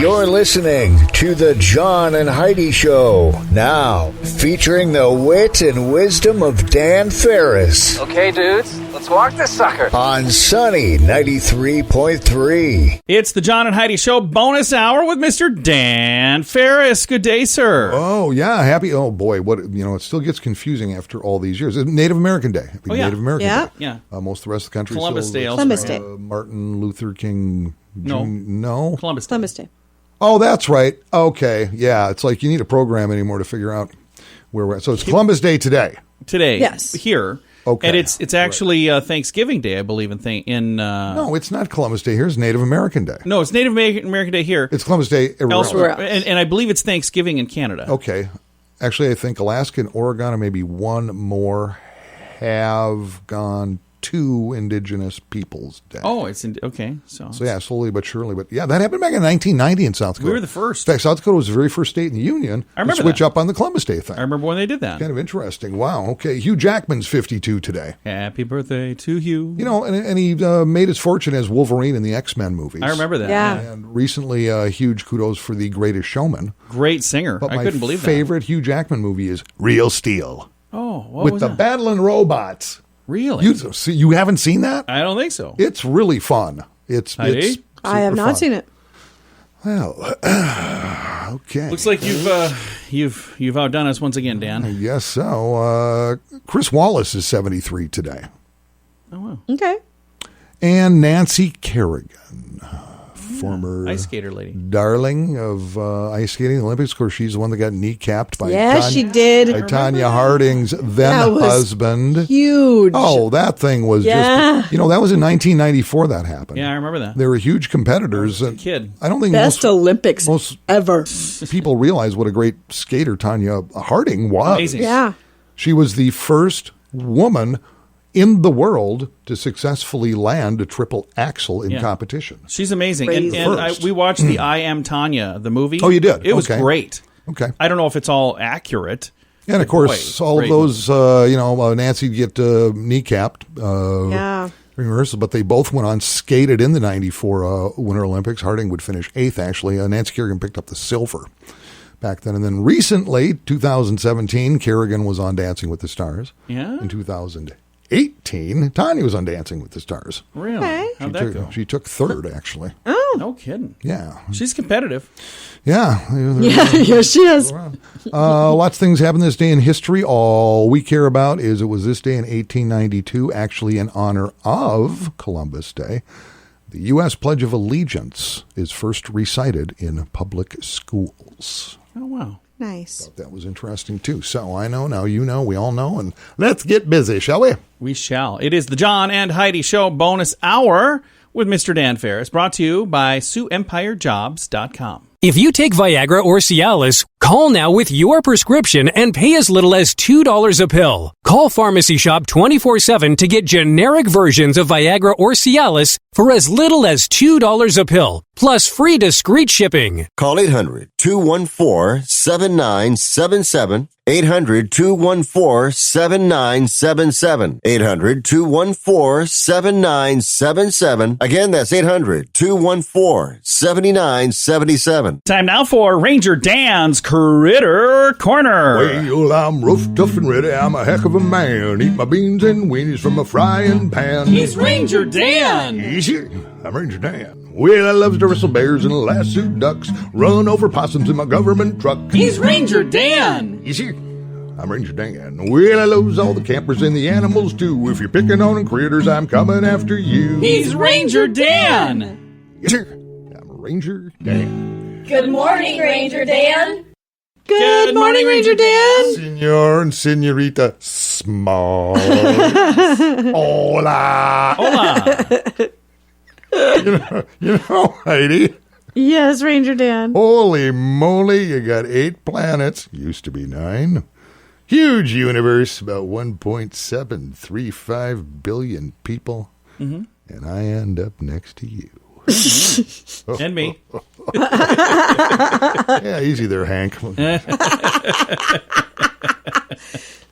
You're listening to the John and Heidi Show. Now, featuring the wit and wisdom of Dan Farris. Okay, dudes, let's walk this sucker. On Sunny 93.3. It's the John and Heidi Show bonus hour with Mr. Dan Farris. Good day, sir. Oh, yeah. Happy. Oh, boy. It still gets confusing after all these years. It's Native American Day. Happy Native American Day. Yeah. Most of the rest of the country. Columbus Day. Columbus Day. Martin Luther King. No. Columbus Day. Oh, that's right. Okay. Yeah. It's like you need a program anymore to figure out where we're at. So it's Columbus Day today. Yes. Here. Okay. And it's actually Thanksgiving Day, I believe, No, it's not Columbus Day here. It's Native American Day. No, it's Native American Day here. It's Columbus Day elsewhere. And I believe it's Thanksgiving in Canada. Okay. Actually, I think Alaska and Oregon and maybe one more have gone to Indigenous Peoples Day. Oh, okay. So yeah, slowly but surely. But yeah, that happened back in 1990 in South Dakota. We were the first. In fact, South Dakota was the very first state in the Union to switch up on the Columbus Day thing. I remember when they did that. Kind of interesting. Wow. Okay. Hugh Jackman's 52 today. Happy birthday to Hugh. And he made his fortune as Wolverine in the X-Men movies. I remember that. Yeah. And recently, huge kudos for The Greatest Showman. Great singer. But I couldn't believe that. My favorite Hugh Jackman movie is Real Steel. Oh, what with was the that? battling robots. Really? You haven't seen that? I don't think so. It's really fun. Heidi? I have not seen it. Well, okay. Looks like you've outdone us once again, Dan. I guess so. Chris Wallace is 73 today. Oh, wow. Okay. And Nancy Kerrigan, former ice skater lady, darling of ice skating in the Olympics. Of course, she's the one that got kneecapped by she did. By Tanya Harding's then husband. Huge. Oh, that thing was just, that was in 1994 that happened. Yeah, I remember that. They were huge competitors. I was a kid. I don't think Best Olympics ever. People realize what a great skater Tanya Harding was. Amazing. Yeah. She was the first woman in the world to successfully land a triple axel in competition. She's amazing. And we watched the I Am Tanya, the movie. Oh, you did? It was great. Okay. I don't know if it's all accurate. And, of course, all of those, Nancy get kneecapped during rehearsal, but they both went on, skated in the 94 Winter Olympics. Harding would finish 8th, actually. Nancy Kerrigan picked up the silver back then. And then recently, 2017, Kerrigan was on Dancing with the Stars. Yeah. In 2018, Tanya was on Dancing with the Stars. Really? Okay. How'd that go? She took 3rd, actually. Oh. No kidding. Yeah. She's competitive. Yeah. Yeah, she is. Lots of things happen this day in history. All we care about is it was this day in 1892, actually in honor of Columbus Day. The U.S. Pledge of Allegiance is first recited in public schools. Oh, wow. Nice. Thought that was interesting, too. So I know, now you know, we all know, and let's get busy, shall we? We shall. It is the John and Heidi Show bonus hour with Mr. Dan Farris, brought to you by SiouxEmpireJobs.com. If you take Viagra or Cialis, call now with your prescription and pay as little as $2 a pill. Call Pharmacy Shop 24/7 to get generic versions of Viagra or Cialis for as little as $2 a pill, plus free discreet shipping. Call 800-214-7977. 800-214-7977. 800-214-7977. Again, that's 800-214-7977. Time now for Ranger Dan's Critter Corner. Well, I'm rough, tough, and ready. I'm a heck of a man. Eat my beans and weenies from a frying pan. He's Ranger Dan. Easy. I'm Ranger Dan. Well, I loves to wrestle bears and lasso ducks, run over possums in my government truck. He's Ranger Dan. Easy. I'm Ranger Dan. Well, I loves all the campers and the animals too. If you're picking on critters, I'm coming after you. He's Ranger Dan. Yes, sir. I'm Ranger Dan. Good morning, Ranger Dan. Good morning, Ranger Dan. Senor and Senorita Small. Hola. Hola. You know, Heidi. Yes, Ranger Dan. Holy moly, you got 8 planets. Used to be 9. Huge universe, about 1.735 billion people. Mm-hmm. And I end up next to you. And me. Yeah, easy there, Hank.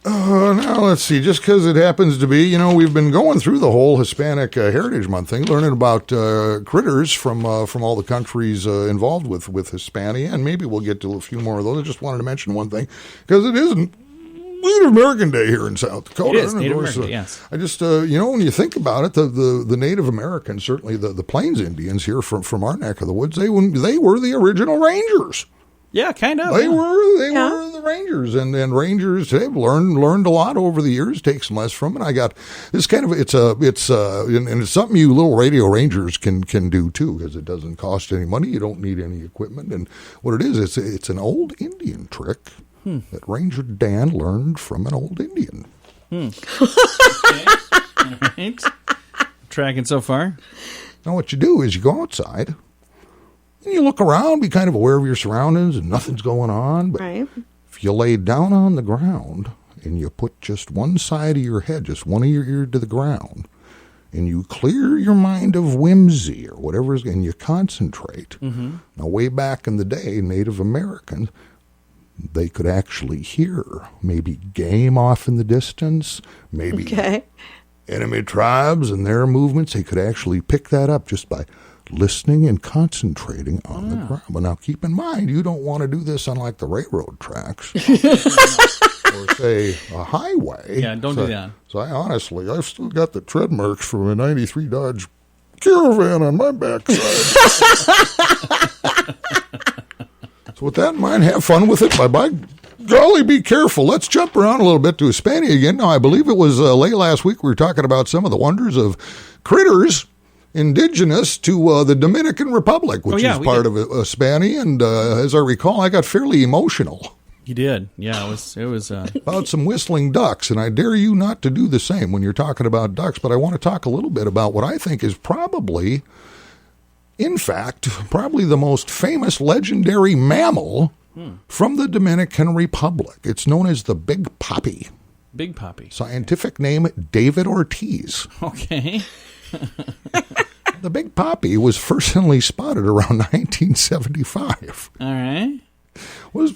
Now let's see. Just because it happens to be, we've been going through the whole Hispanic Heritage Month thing, learning about critters from all the countries involved with Hispania, and maybe we'll get to a few more of those. I just wanted to mention one thing, because it isn't Native American Day here in South Dakota. It is Native American Day, yes. I just, when you think about it, the Native Americans, certainly the Plains Indians here from our neck of the woods, they were the original Rangers. Yeah, kind of. They were the Rangers, and Rangers today learned a lot over the years. Take some less from it. I got this kind of it's something you little radio rangers can do too, because it doesn't cost any money. You don't need any equipment, and what it is, it's an old Indian trick that Ranger Dan learned from an old Indian. Okay. All right. Tracking so far. Now what you do is you go outside. And you look around, be kind of aware of your surroundings, and nothing's going on. But if you lay down on the ground and you put just one side of your head, just one of your ear to the ground, and you clear your mind of whimsy or whatever, and you concentrate. Mm-hmm. Now, way back in the day, Native Americans, they could actually hear maybe game off in the distance, maybe enemy tribes and their movements. They could actually pick that up just by listening and concentrating on the ground. But now keep in mind, you don't want to do this on like the railroad tracks or say a highway. Yeah, don't do that. So I've still got the tread marks from a 93 Dodge Caravan on my backside. So with that in mind, have fun with it. By golly, be careful. Let's jump around a little bit to Hispania again. Now, I believe it was late last week we were talking about some of the wonders of critters indigenous to the Dominican Republic, which is part of Hispania, and as I recall, I got fairly emotional. You did, yeah. It was about some whistling ducks, and I dare you not to do the same when you're talking about ducks. But I want to talk a little bit about what I think is probably the most famous legendary mammal from the Dominican Republic. It's known as the big poppy. Big poppy. Scientific name, David Ortiz. Okay. The big poppy was firstly spotted around 1975. All right. Was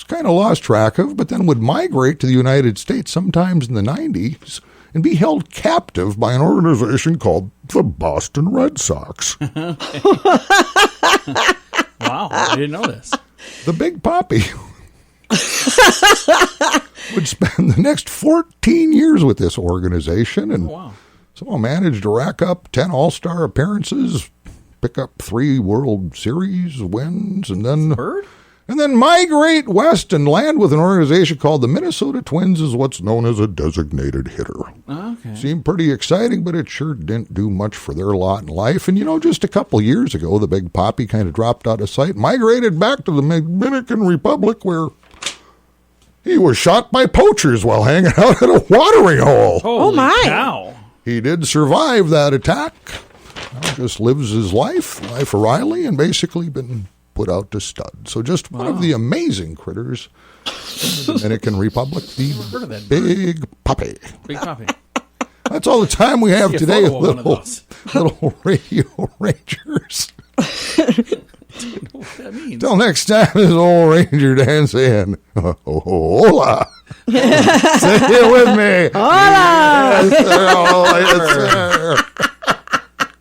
kind of lost track of, but then would migrate to the United States sometimes in the 90s and be held captive by an organization called the Boston Red Sox. Wow, I didn't know this. The big poppy would spend the next 14 years with this organization and somehow managed to rack up 10 All-Star appearances, pick up 3 World Series wins, and then migrate west and land with an organization called the Minnesota Twins as what's known as a designated hitter. Okay. Seemed pretty exciting, but it sure didn't do much for their lot in life. And, just a couple years ago, the big poppy kind of dropped out of sight, migrated back to the Dominican Republic where he was shot by poachers while hanging out at a watering hole. Holy cow. He did survive that attack. Now just lives his life of Riley, and basically been put out to stud. So just one of the amazing critters in the Dominican Republic, the big poppy. Big poppy. That's all the time we have today. Little radio rangers. What that means. Till next time, this old Ranger Dan saying, hola. Say it with me. Hola. Yes, sir. Oh, yes, sir.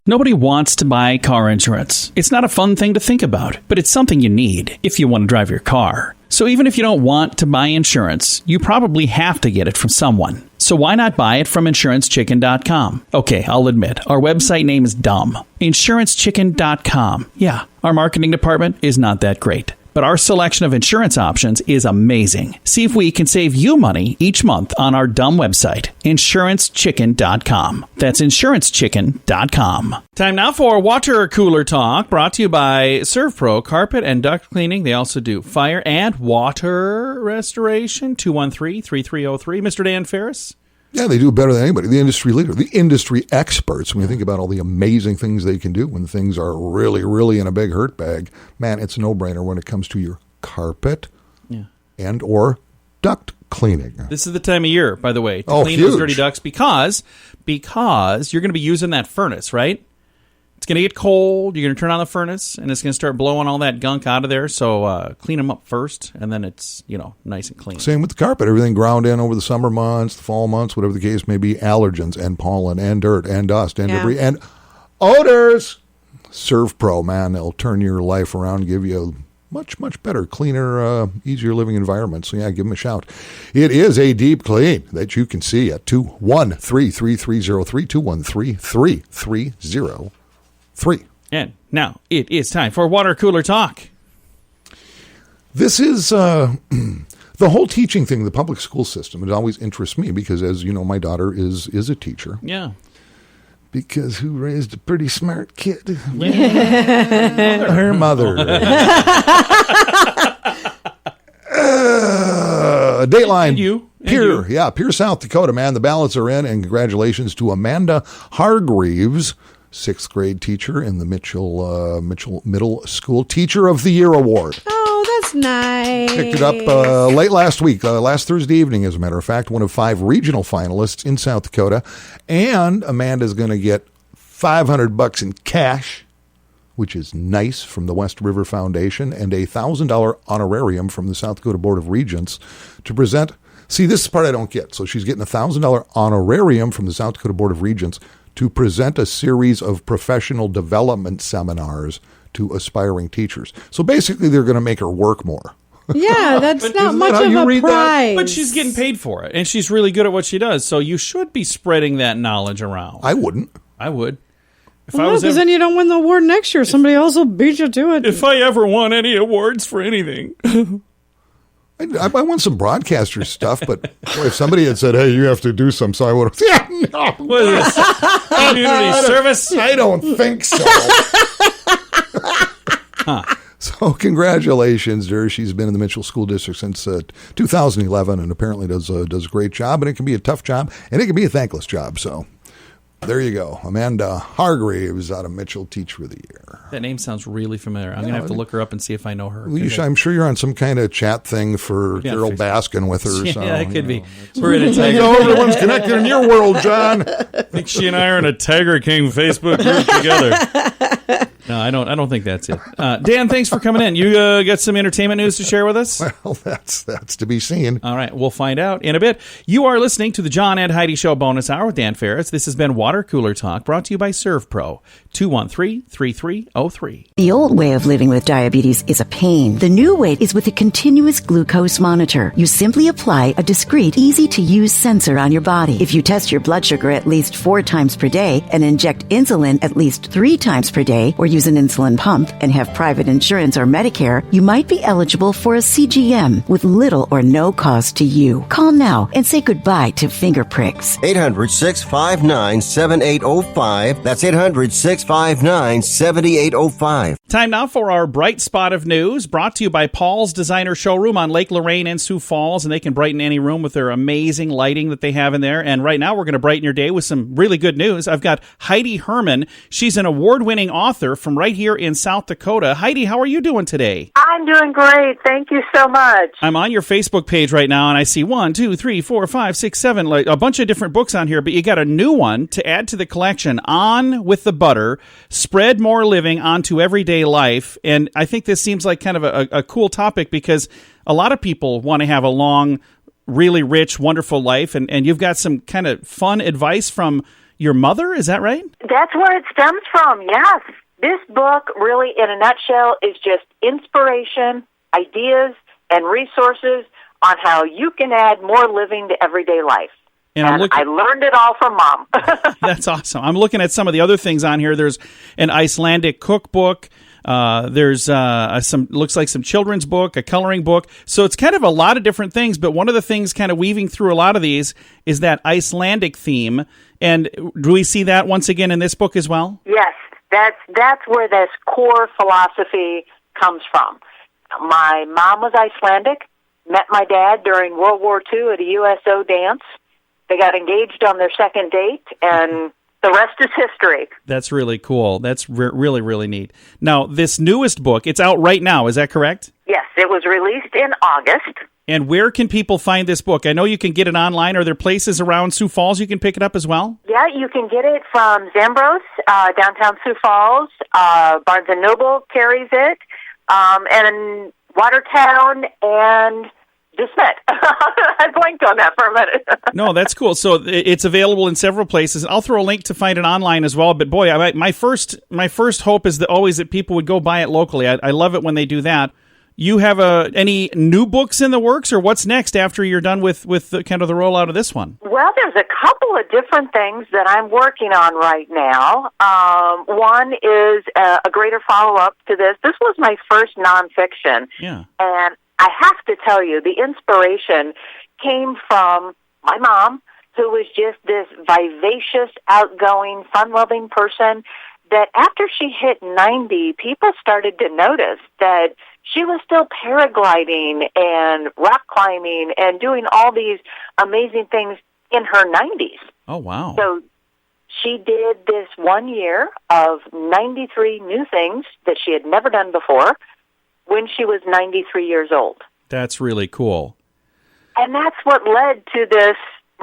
Nobody wants to buy car insurance. It's not a fun thing to think about, but it's something you need if you want to drive your car. So even if you don't want to buy insurance, you probably have to get it from someone. So why not buy it from InsuranceChicken.com? Okay, I'll admit, our website name is dumb. InsuranceChicken.com. Yeah, our marketing department is not that great. But our selection of insurance options is amazing. See if we can save you money each month on our dumb website, InsuranceChicken.com. That's InsuranceChicken.com. Time now for Water Cooler Talk, brought to you by ServPro Carpet and Duct Cleaning. They also do fire and water restoration. 213-3303. Mr. Dan Farris. Yeah, they do better than anybody. The industry leader, the industry experts. When you think about all the amazing things they can do when things are really, really in a big hurt bag, man, it's a no-brainer when it comes to your carpet and or duct cleaning. This is the time of year, by the way, to clean huge. those dirty ducts because you're going to be using that furnace, right? It's going to get cold. You're going to turn on the furnace, and it's going to start blowing all that gunk out of there. So clean them up first, and then it's, nice and clean. Same with the carpet. Everything ground in over the summer months, the fall months, whatever the case may be. Allergens and pollen and dirt and dust and debris and odors. ServPro, man, they'll turn your life around, give you a much, much better, cleaner, easier living environment. So, yeah, give them a shout. It is a deep clean that you can see at 213-3303, 213-3303. And now it is time for Water Cooler Talk. This is the whole teaching thing, the public school system. It always interests me because, as you know, my daughter is a teacher. Yeah. Because who raised a pretty smart kid? Yeah. Her mother. Dateline. You. Pierre, South Dakota, man. The ballots are in, and congratulations to Amanda Hargreaves, 6th grade teacher in the Mitchell Middle School Teacher of the Year Award. Oh, that's nice. Picked it up late last week, last Thursday evening, as a matter of fact, one of 5 regional finalists in South Dakota. And Amanda's going to get $500 in cash, which is nice, from the West River Foundation, and a $1,000 honorarium from the South Dakota Board of Regents to present. See, this is the part I don't get. So she's getting a $1,000 honorarium from the South Dakota Board of Regents to present a series of professional development seminars to aspiring teachers. So basically, they're going to make her work more. Yeah, that's not much of a prize. That? But she's getting paid for it, and she's really good at what she does. So you should be spreading that knowledge around. I wouldn't. I would. Because then you don't win the award next year. Somebody else will beat you to it. If I ever won any awards for anything. I want some broadcaster stuff, but boy, if somebody had said, hey, you have to do some, so I would have, no. What is this? Community service? I don't think so. So congratulations to her. She's been in the Mitchell School District since 2011 and apparently does a great job. And it can be a tough job, and it can be a thankless job. So there you go. Amanda Hargreaves out of Mitchell, Teacher of the Year. That name sounds really familiar. I'm going to have to look her up and see if I know her. Well, I'm sure you're on some kind of chat thing for Carol Baskin with her. So, yeah, it could be. We're in a Tiger. Everyone's connected in your world, John. I think she and I are in a Tiger King Facebook group together. No, I don't think that's it. Dan, thanks for coming in. You got some entertainment news to share with us? Well, that's to be seen. All right, we'll find out in a bit. You are listening to the John and Heidi Show bonus hour with Dan Farris. This has been Water Cooler Talk, brought to you by ServPro. 213-3303. The old way of living with diabetes is a pain. The new way is with a continuous glucose monitor. You simply apply a discreet, easy-to-use sensor on your body. If you test your blood sugar at least 4 times per day and inject insulin at least 3 times per day, or use an insulin pump and have private insurance or Medicare, you might be eligible for a CGM with little or no cost to you. Call now and say goodbye to finger pricks. 800-659-7805. That's 800-659-7805. Time now for our bright spot of news, brought to you by Paul's Designer Showroom on Lake Lorraine in Sioux Falls, and they can brighten any room with their amazing lighting that they have in there. And right now we're going to brighten your day with some really good news. I've got Heidi Herman. She's an award-winning author from right here in South Dakota. Heidi, how are you doing today? I'm doing great. Thank you so much. I'm on your Facebook page right now, and I see 1, 2, 3, 4, 5, 6, 7, like a bunch of different books on here, but you got a new one to add to the collection, On with the Butter, Spread More Living Onto Everyday Life. And I think this seems like kind of a cool topic because a lot of people want to have a long, really rich, wonderful life, and you've got some kind of fun advice from your mother, is that right? That's where it stems from, yes. This book, really, in a nutshell, is just inspiration, ideas, and resources on how you can add more living to everyday life. And I learned it all from Mom. That's awesome. I'm looking at some of the other things on here. There's an Icelandic cookbook. There's some looks like some children's book, a coloring book. So it's kind of a lot of different things. But one of the things kind of weaving through a lot of these is that Icelandic theme. And do we see that once again in this book as well? Yes, that's where this core philosophy comes from. My mom was Icelandic, met my dad during World War II at a USO dance. They got engaged on their second date, and the rest is history. That's really cool. That's really, really neat. Now, this newest book, it's out right now. Is that correct? Yes, it was released in August. And where can people find this book? I know you can get it online. Are there places around Sioux Falls you can pick it up as well? Yeah, you can get it from Zambros, downtown Sioux Falls. Barnes & Noble carries it, and Watertown and DeSmet. I blanked on that for a minute. No, that's cool. So it's available in several places. I'll throw a link to find it online as well. But boy, my first hope is always that people would go buy it locally. I love it when they do that. You have any new books in the works, or what's next after you're done with the, kind of the rollout of this one? Well, there's a couple of different things that I'm working on right now. One is a greater follow-up to this. This was my first nonfiction. Yeah. And I have to tell you, the inspiration came from my mom, who was just this vivacious, outgoing, fun-loving person that after she hit 90, people started to notice that she was still paragliding and rock climbing and doing all these amazing things in her 90s. Oh, wow. So she did this 1 year of 93 new things that she had never done before when she was 93 years old. That's really cool. And that's what led to this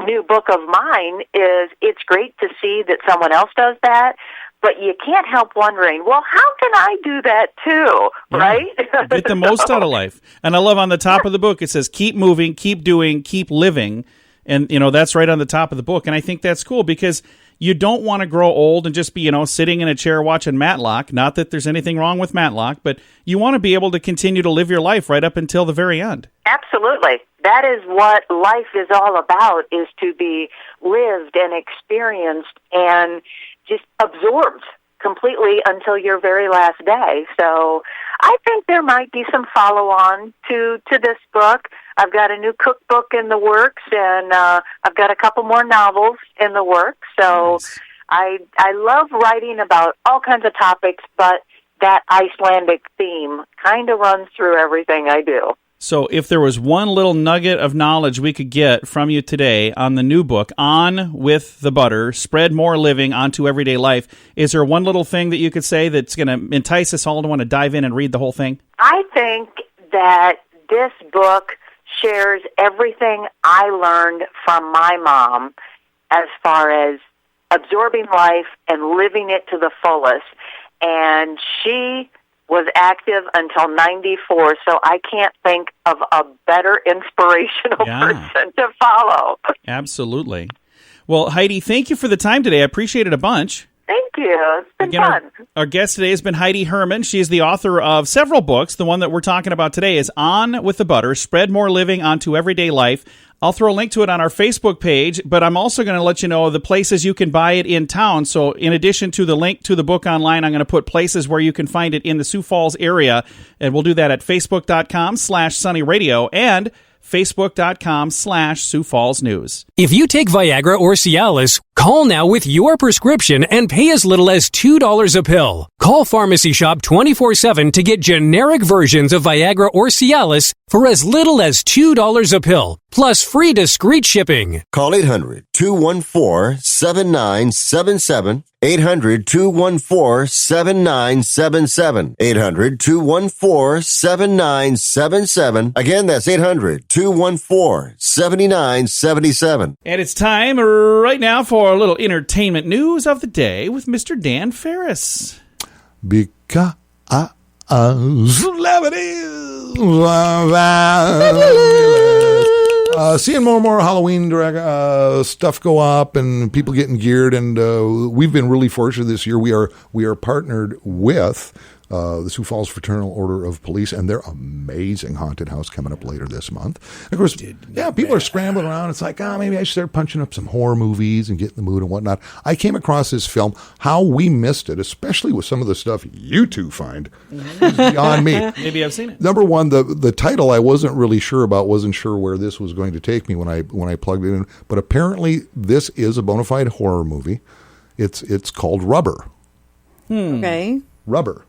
new book of mine. Is it's great to see that someone else does that, but you can't help wondering, well, how can I do that too, right? Get the most out of life. And I love on the top of the book, it says, keep moving, keep doing, keep living. And, that's right on the top of the book. And I think that's cool because you don't want to grow old and just be, sitting in a chair watching Matlock. Not that there's anything wrong with Matlock, but you want to be able to continue to live your life right up until the very end. Absolutely. That is what life is all about, is to be lived and experienced and just absorbed completely until your very last day. So I think there might be some follow-on to this book. I've got a new cookbook in the works, and I've got a couple more novels in the works. So nice. I love writing about all kinds of topics, but that Icelandic theme kind of runs through everything I do. So if there was one little nugget of knowledge we could get from you today on the new book, On With the Butter, Spread More Living Onto Everyday Life, is there one little thing that you could say that's going to entice us all to want to dive in and read the whole thing? I think that this book shares everything I learned from my mom as far as absorbing life and living it to the fullest. And she was active until 94, so I can't think of a better inspirational person to follow. Absolutely. Well, Heidi, thank you for the time today. I appreciate it a bunch. Thank you. It's been fun. Our guest today has been Heidi Herman. She is the author of several books. The one that we're talking about today is On With the Butter, Spread More Living Onto Everyday Life. I'll throw a link to it on our Facebook page, but I'm also going to let you know the places you can buy it in town. So in addition to the link to the book online, I'm going to put places where you can find it in the Sioux Falls area. And we'll do that at facebook.com/sunnyradio and facebook.com/Sioux Falls News. If you take Viagra or Cialis, call now with your prescription and pay as little as $2 a pill. Call Pharmacy Shop 24/7 to get generic versions of Viagra or Cialis for as little as $2 a pill, plus free discreet shipping. Call 800-214-7977. 800-214-7977. 800-214-7977. Again, that's 800-214-7977. And it's time right now for a little entertainment news of the day with Mr. Dan Farris. Because seeing more and more Halloween stuff go up and people getting geared, and we've been really fortunate this year. We are partnered with the Sioux Falls Fraternal Order of Police and their amazing haunted house coming up later this month. And of course, people are scrambling around. It's like, maybe I should start punching up some horror movies and get in the mood and whatnot. I came across this film. How we missed it, especially with some of the stuff you two find, is beyond me. Maybe I've seen it. Number one, the title I wasn't really sure about. Wasn't sure where this was going to take me when I plugged it in. But apparently, this is a bona fide horror movie. It's called Rubber. Okay. Rubber.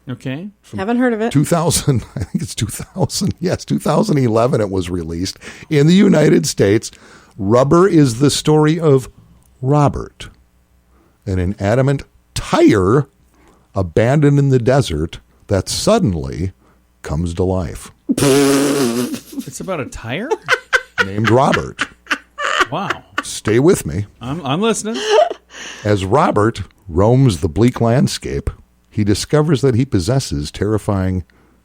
Okay. Haven't heard of it. 2000, I think it's 2000. Yes, 2011 it was released in the United States. Rubber is the story of Robert, an inanimate tire abandoned in the desert that suddenly comes to life. It's about a tire? Named Robert. Wow. Stay with me. I'm listening. As Robert roams the bleak landscape, he discovers that he possesses terrifying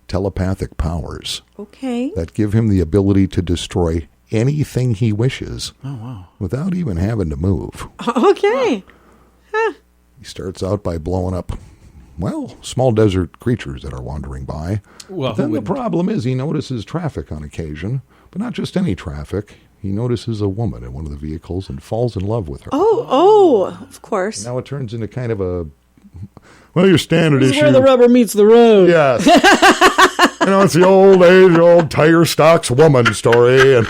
telepathic powers. Okay. That give him the ability to destroy anything he wishes. Oh, wow. Without even having to move. Okay. Wow. Huh. He starts out by blowing up, well, small desert creatures that are wandering by. Well, but then the problem is he notices traffic on occasion, but not just any traffic. He notices a woman in one of the vehicles and falls in love with her. Oh, of course. And now it turns into kind of a, well, your standard This issue. is where the rubber meets the road. Yes. It's the old tire stocks woman story. And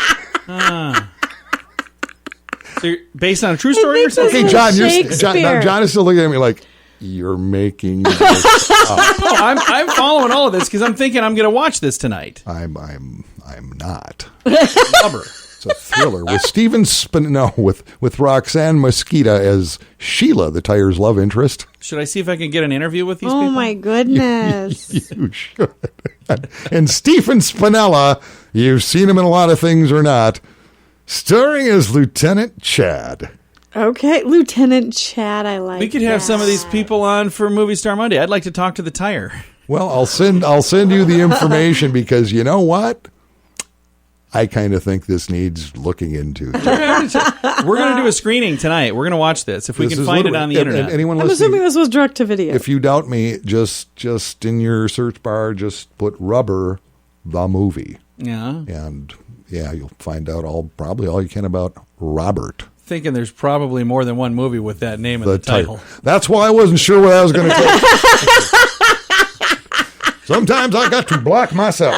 So you're based on a true story or something? okay, John, John is still looking at me like, you're making this up. No, I'm following all of this because I'm thinking I'm going to watch this tonight. I'm not. Rubber. It's a thriller with with Roxanne Mosqueda as Sheila, the tire's love interest. Should I see if I can get an interview with these people? Oh, my goodness. You should. And Stephen Spinella, you've seen him in a lot of things or not, starring as Lieutenant Chad. Okay, Lieutenant Chad, I like We could have some of these people on for Movie Star Monday. I'd like to talk to the tire. Well, I'll send you the information because you know what? I kind of think this needs looking into. We're going to do a screening tonight. We're going to watch this if we can find it on the internet. Anyone I'm assuming this was direct to video. If you doubt me, just in your search bar, just put Rubber, the movie. Yeah. And you'll find out probably all you can about Robert. Thinking there's probably more than one movie with that name in the title. That's why I wasn't sure what I was going to take. Sometimes I got to block myself.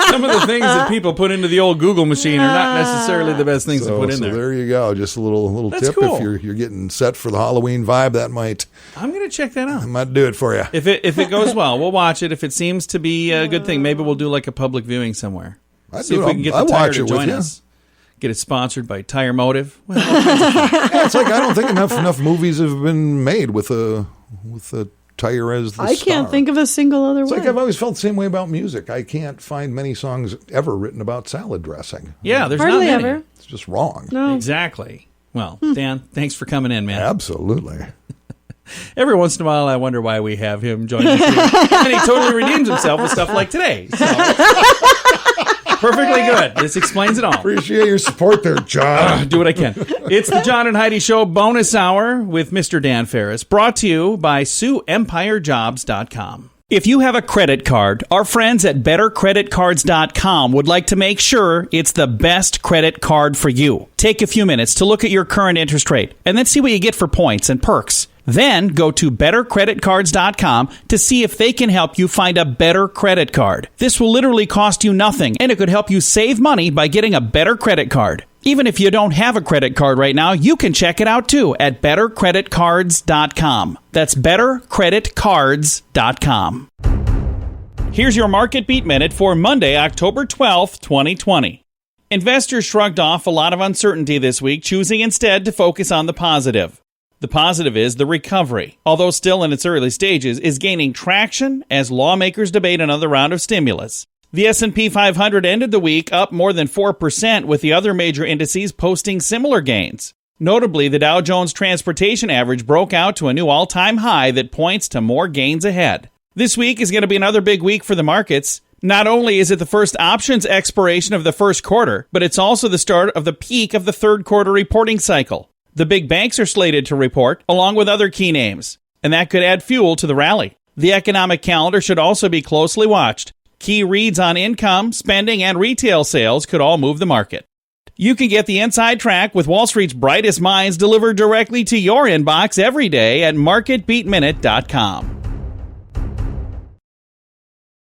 Some of the things that people put into the old Google machine are not necessarily the best things to put in there. So there you go. Just a little That's tip. cool. If you're getting set for the Halloween vibe, that might. I'm going to check that out. I might do it for you. If it goes well, we'll watch it. If it seems to be a good thing, maybe we'll do like a public viewing somewhere. See if we can get the tire to join us. Get it sponsored by Tire Motive. Well, it's like I don't think enough movies have been made with a tire as the I star. can't think of a single other It's way. like I've always felt the same way about music. I can't find many songs ever written about salad dressing. Yeah, there's Hardly not many. ever. It's just wrong. No. Exactly. Well, Dan, thanks for coming in, man. Absolutely. Every once in a while, I wonder why we have him join us here. And he totally redeems himself with stuff like today. So. Perfectly good. This explains it all. Appreciate your support there, John. Do what I can. It's the John and Heidi Show bonus hour with Mr. Dan Farris, brought to you by SiouxEmpireJobs.com. If you have a credit card, our friends at BetterCreditCards.com would like to make sure it's the best credit card for you. Take a few minutes to look at your current interest rate and then see what you get for points and perks. Then go to BetterCreditCards.com to see if they can help you find a better credit card. This will literally cost you nothing, and it could help you save money by getting a better credit card. Even if you don't have a credit card right now, you can check it out too at BetterCreditCards.com. That's BetterCreditCards.com. Here's your Market Beat Minute for Monday, October 12th, 2020. Investors shrugged off a lot of uncertainty this week, choosing instead to focus on the positive. The positive is the recovery, although still in its early stages, is gaining traction as lawmakers debate another round of stimulus. The S&P 500 ended the week up more than 4%, with the other major indices posting similar gains. Notably, the Dow Jones Transportation Average broke out to a new all-time high that points to more gains ahead. This week is going to be another big week for the markets. Not only is it the first options expiration of the first quarter, but it's also the start of the peak of the third quarter reporting cycle. The big banks are slated to report, along with other key names, and that could add fuel to the rally. The economic calendar should also be closely watched. Key reads on income, spending, and retail sales could all move the market. You can get the inside track with Wall Street's brightest minds delivered directly to your inbox every day at MarketBeatMinute.com.